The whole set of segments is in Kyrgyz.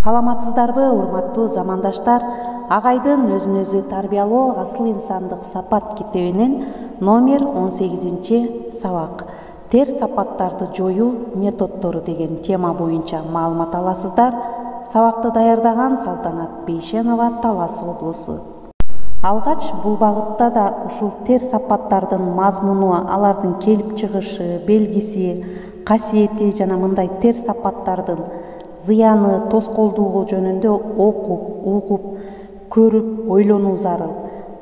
Саламатсыздарбы, урматтуу замандаштар? Агайдын өзүн өзү тарбиялоо асыл инсандык сапат китебинен номер 18 сабак терс сапаттарды жоюу методдору деген тема боюнча маалымат аласыздар. Сабакты даярдаган Салтанат Бейшенова, Талас облусу. Алгач бул багытта да ушул терс сапаттардын мазмуну, алардын келип чыгышы, белгиси, касиети жана мындай терс сапаттардын зыяны, тоскоолдугу жөнүндө окуп, угуп, көрүп, ойлонуу зарыл.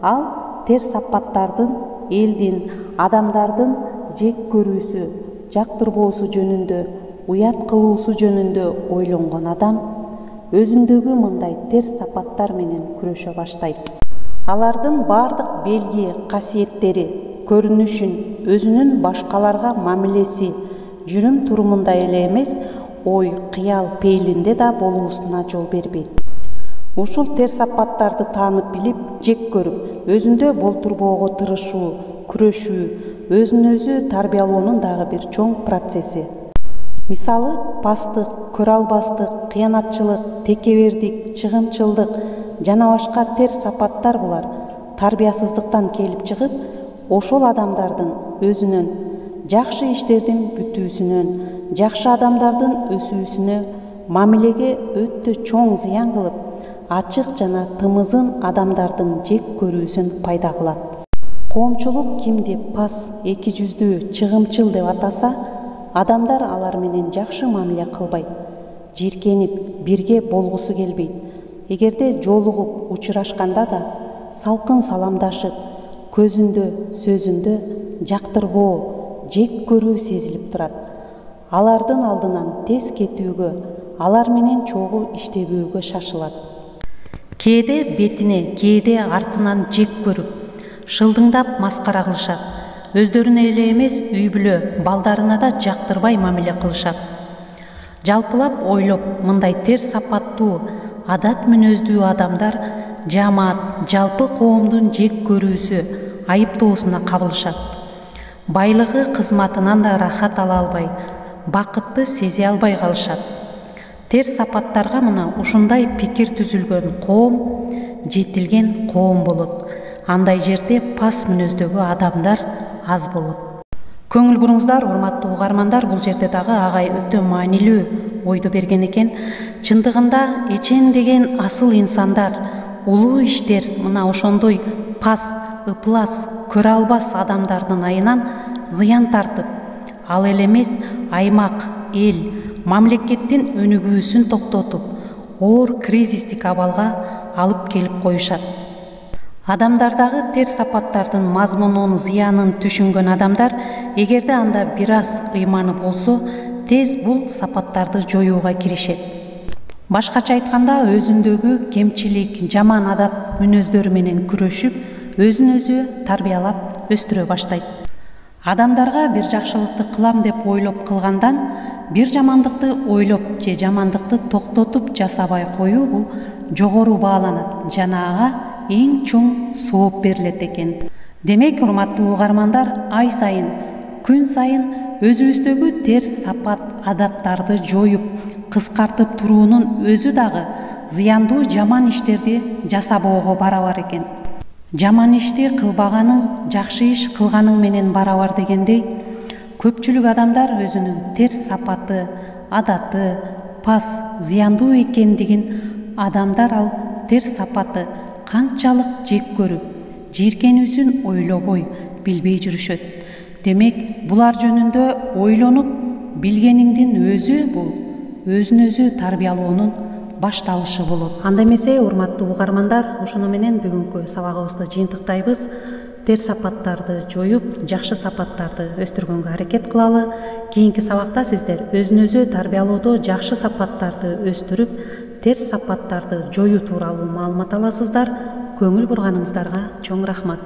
Ал терс сапаттардын элдин, адамдардын жек көрүүсү, жактырбоосу жөнүндө, уят кылуусу жөнүндө ойлонгон адам өзүндөгү мындай терс сапаттар менен күрөшө баштайт. Алардын бардык белги, касиеттери, көрүнүшүн, өзүнүн башкаларга мамилеси, жүрүм турумунда эле эмес, ой, кыял, пейилинде да болуусуна жол бербейт. Ушул терс сапаттарды таанып билип, жек көрүп, өзүндө болтурбоого тырышуу, күрөшүү, өзүн өзү тарбиялоонун дагы бир чоң процесси. Мисалы, пастык, көрө албастык, кыянатчылык, текебердик, чыгымчылдык жана башка терс сапаттар булар тарбиясыздыктан келип чыгып, ошол адамдардын өзүнөн, жакшы иштердин бүтүүсүнөн, жакшы адамдардын өсүүсүнө, мамилеге өтө чоң зыян кылып, ачык жана тымызын адамдардын жек көрүүсүн пайда кылат. Коомчулук кимди пас, эки жүздүү, чыгымчыл деп атаса, адамдар алар менен жакшы мамиле кылбайт, жийиркенип, бирге болгусу келбейт. Эгерде жолугуп, учурашканда да салкын саламдашып, көзүндө, сөзүндө жактырбоо, жек көрүү сезилип турат. Алардын алдынан тез кетүүгө, алар менен чогуу иштебөөгө шашылат. Кээде бетине, кээде артынан жек көрүп, шылдыңдап маскара кылышат. Өздөрүнө эле эмес, үй бүлө, балдарына да жактырбай мамиле кылышат. Жалпылап ойлоп, мындай терс сапаттуу, адат мүнөздүү адамдар жамаат, жалпы коомдун жек көрүүсү, айыптоосуна кабылышат. Байлыгы, кызматынан да рахат ала албай, бакытты сезе албай калышат. Терс сапаттарга мына ушундай пикир түзүлгөн коом жетилген коом болот. Андай жерде пас мүнөздөгү адамдар аз болот. Көңүл буруңуздар, урматтуу угармандар, бул жерде дагы агай өтө маанилүү ойду берген экен. Чындыгында эчен деген асыл инсандар, улуу иштер мына ошондой пас, ыплас, көрө албас адамдардын айынан зыян тартып, ал эле эмес, аймак, эл, мамлекеттин өнүгүүсүн токтотуп, оор кризистик абалга алып келип коюшат. Адамдардагы терс сапаттардын мазмунун, зыянын түшүнгөн адамдар, эгерде анда бир аз ыйманы болсо, тез бул сапаттарды жоюуга киришет. Башкача айтканда, өзүндөгү кемчилик, жаман адат мүнөздөрү менен күрөшүп, өзүн өзү тарбиялап өстүрө баштайт. Адамдарга бир жакшылыкты кылам деп ойлоп кылгандан, бир жамандыкты ойлоп же жамандыкты токтотуп жасабай коюу бул жогору бааланат жана ага эң чоң сооп берилет экен. Демек, урматтуу угармандар, ай сайын, күн сайын өзүбүздөгү терс сапат адаттарды жоюп, кыскартып туруунун өзү дагы зыяндуу жаман иштерди жасабоого барабар экен. Жаман ишти кылбаганың жакшы иш кылганың менен барабар дегендей, көпчүлүк адамдар өзүнүн терс сапаты, адаты, пас, зыяндуу экендигин, адамдар ал терс сапаты канчалык жек көрүп, жийиркенүүсүн ойлобой, билбей жүрүшөт. Демек, булар жөнүндө ойлонуп, билгениңдин өзү бул өзүн өзү тарбиялоонун башталышы болот. Анда эмесе, урматтуу угармандар, ушуну менен бүгүнкү сабагыбызды жыйынтыктайбыз. Терс сапаттарды жоюп, жакшы сапаттарды өстүргөнгө аракет кылалы. Кийинки сабакта сиздер өзүн өзү тарбиялоодо жакшы сапаттарды өстүрүп, терс сапаттарды жоюу тууралуу маалымат аласыздар. Көңүл бурганыңыздарга чоң рахмат.